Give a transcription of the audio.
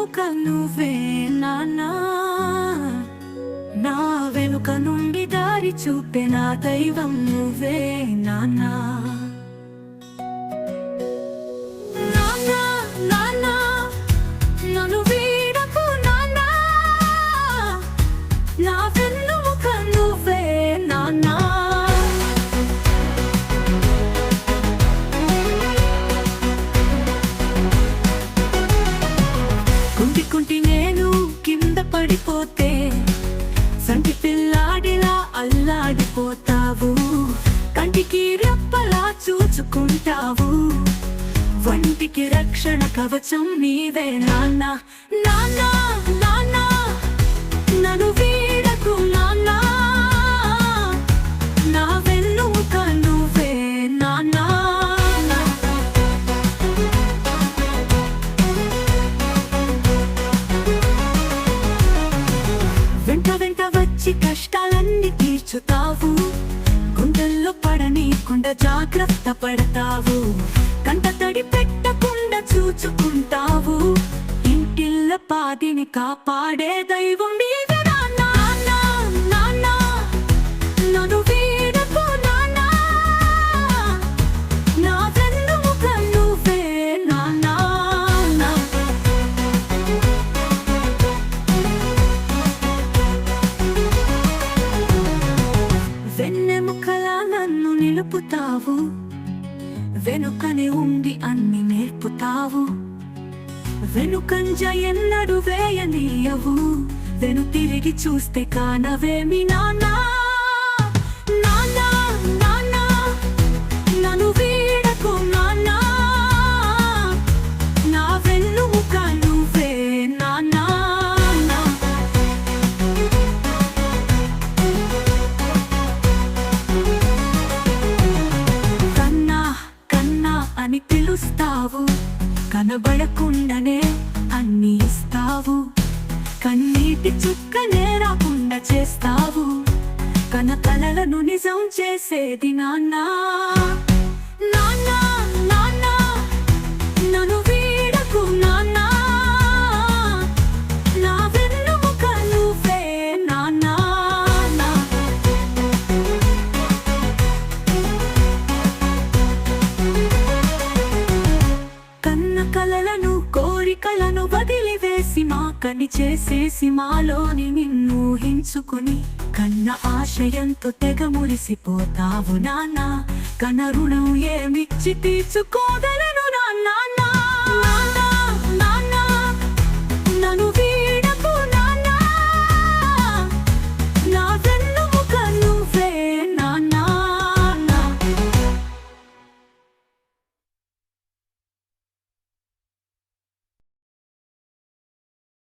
వెన్నెముక నువ్వే నాన్నా, నా వెనుక నుండి దారి చూపే నా దైవం నువ్వే నాన్నా. నాన్నా నాన్నా నన్ను వీడకు నాన్నా, నా వెన్నెముక నువ్వే నాన్నా. కుంటి నేను కింద పడిపోతే సంటి పిల్లాడిలా అల్లాడిపోతావు, కంటికి రెప్పలా చూచుకుంటావు, వంటికి రక్షణ కవచం నీవే నాన్నా. నాన్నా నాన్నా నన్ను వీడకు నాన్నా, నా వెన్నెముక నువ్వే నాన్నా. వెంట వెంట వచ్చి కష్టాలన్నీ తీర్చుతావు, గుండెల్లో పడనీయకుండా జాగ్రత్త పడతావు, కంట తడి పెట్టకుండా చూచుకుంటావు, ఇంటిల్ల పాదిని కాపాడే దైవం నీవే నాన్నా. నాన్నా నన్ను వీడకు నాన్నా, నా వెన్నెముక నువ్వే నాన్నా. వెన్నెముకలా నన్ను నిలుపుతావు, వెనుకనే ఉండి అన్ని నేర్పుతావు, వెనుకంజ ఎన్నడు వేయనీయవు, వెను తిరిగి చూస్తే కానవేమి నాన్నా. నాన్నా నాన్నా నన్ను వీడకు నాన్నా, నా వెన్నెముక నువ్వే నాన్నా. అని పిలుస్తావు, కనబడకుండానే అన్ని ఇస్తావు, కన్నీటి చుక్కనే రాకుండా చేస్తావు, కలలను నిజం చేసేది నాన్నా. నాన్నా నాన్నా నన్ను వీడకు నాన్నా, నా వెన్నెముక నువ్వే నాన్నా. కలలను కోరికలను వదిలివేసి మాకని చేసేసి మాలోని నిన్ను ఊహించుకుని కన్న ఆశయంతో తెగ మురిసిపోతావు నాన్నా, కన రుణం ఏమిచ్చి తీర్చుకోగలను